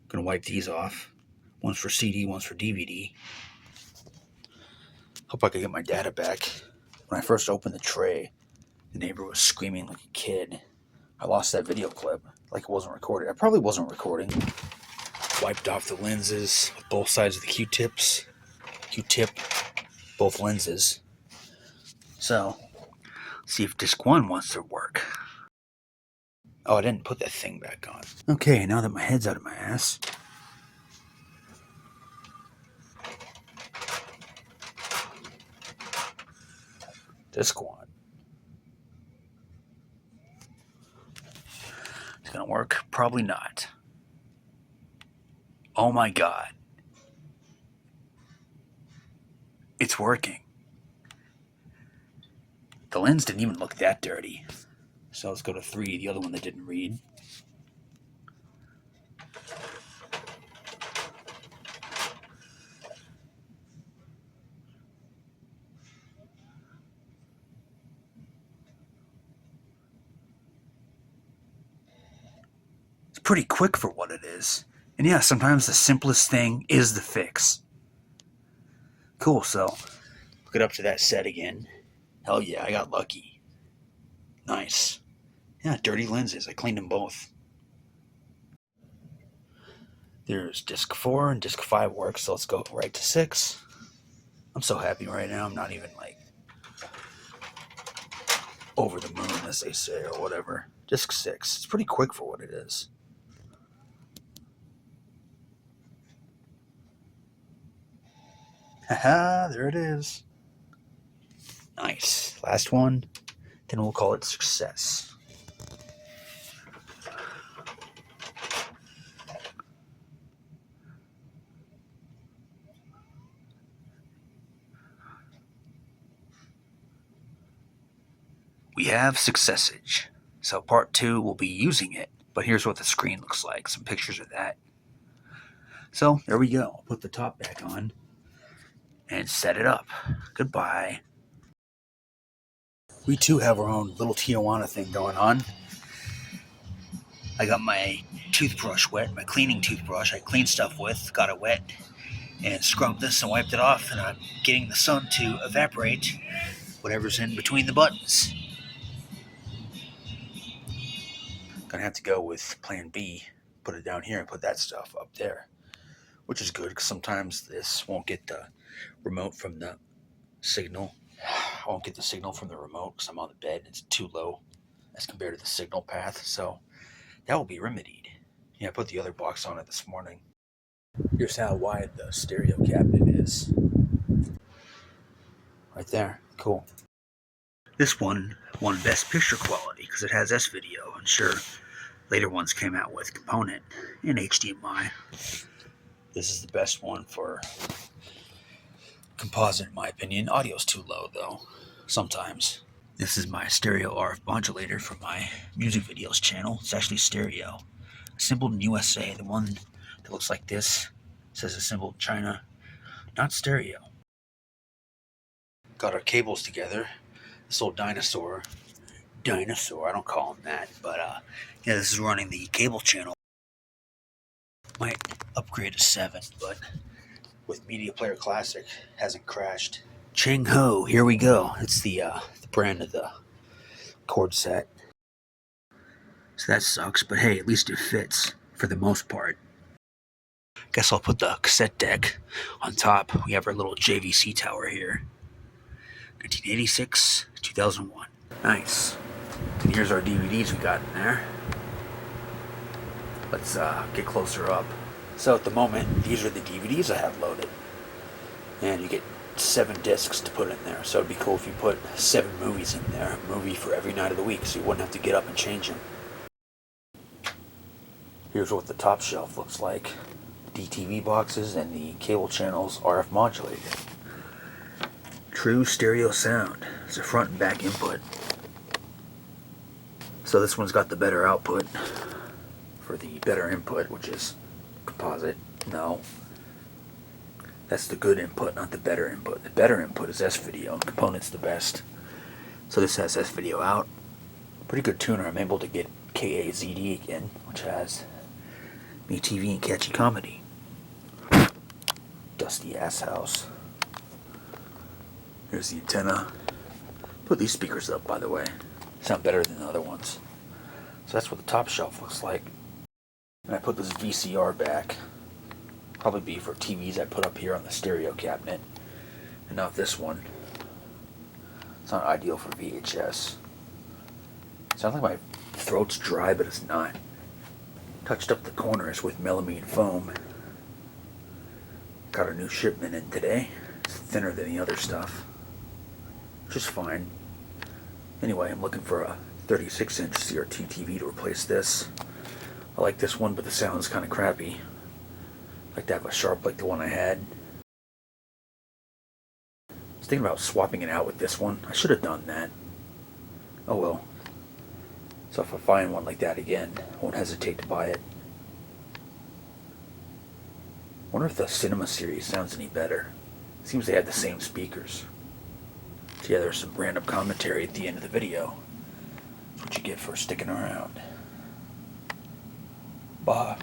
Gonna wipe these off. One's for CD, one's for DVD. Hope I can get my data back. When I first opened the tray, the neighbor was screaming like a kid. I lost that video clip, like it wasn't recorded. I probably wasn't recording. Wiped off the lenses with both sides of the Q-tips. Q-tip, both lenses. So, see if disc 1 wants to work. Oh, I didn't put that thing back on. Okay, now that my head's out of my ass. Disc 1. It's gonna work? Probably not. Oh my god. It's working. The lens didn't even look that dirty. So let's go to 3, the other one that didn't read. It's pretty quick for what it is. And yeah, sometimes the simplest thing is the fix. Cool, so hook it up to that set again. Hell yeah, I got lucky. Nice. Yeah, dirty lenses. I cleaned them both. There's disc 4 and disc 5 works, so let's go right to 6. I'm so happy right now. I'm not even like over the moon, as they say, or whatever. Disc 6. It's pretty quick for what it is. Haha, there it is. Nice. Last one. Then we'll call it success. We have successage. So part 2 will be using it. But here's what the screen looks like. Some pictures of that. So there we go. I'll put the top back on and set it up. Goodbye. We too have our own little Tijuana thing going on. I got my toothbrush wet, my cleaning toothbrush I cleaned stuff with, got it wet, and scrubbed this and wiped it off, and I'm getting the sun to evaporate whatever's in between the buttons. Gonna have to go with plan B, put it down here and put that stuff up there, which is good because sometimes this won't get the remote from the signal. I won't get the signal from the remote because I'm on the bed and it's too low as compared to the signal path, so that will be remedied. Yeah, I put the other box on it this morning. Here's how wide the stereo cabinet is. Right there. Cool. This one won Best Picture Quality because it has S-Video. I'm sure later ones came out with component and HDMI. This is the best one for composite, in my opinion. Audio's too low, though, sometimes. This is my stereo RF modulator for my music videos channel. It's actually stereo. Assembled in USA. The one that looks like this says assembled in China. Not stereo. Got our cables together. This old dinosaur, I don't call him that, but yeah, this is running the cable channel. Might upgrade to 7, but with Media Player Classic, hasn't crashed. Ching Ho, here we go. It's the brand of the cord set. So that sucks, but hey, at least it fits for the most part. Guess I'll put the cassette deck on top. We have our little JVC tower here. 1986, 2001. Nice. And here's our DVDs we got in there. Let's get closer up. So at the moment, these are the DVDs I have loaded. And you get 7 discs to put in there. So it'd be cool if you put 7 movies in there. A movie for every night of the week, so you wouldn't have to get up and change them. Here's what the top shelf looks like. DTV boxes and the cable channels RF modulated. True stereo sound. It's a front and back input. So this one's got the better output for the better input, which is composite. No. That's the good input, not the better input. The better input is S-Video, and component's the best. So this has S-Video out. Pretty good tuner. I'm able to get KAZD again, which has Me TV and catchy comedy. Dusty ass house. Here's the antenna. Put these speakers up, by the way. Sound better than the other ones. So that's what the top shelf looks like. And I put this VCR back. Probably be for TVs I put up here on the stereo cabinet. And not this one. It's not ideal for VHS. Sounds like my throat's dry, but it's not. Touched up the corners with melamine foam. Got a new shipment in today. It's thinner than the other stuff. Which is fine. Anyway, I'm looking for a 36-inch CRT TV to replace this. I like this one, but the sound's kind of crappy. I'd like to have a sharp like the one I had. I was thinking about swapping it out with this one. I should have done that. Oh well. So if I find one like that again, I won't hesitate to buy it. Wonder if the cinema series sounds any better. Seems they have the same speakers. So yeah, there's some random commentary at the end of the video. That's what you get for sticking around. Bye.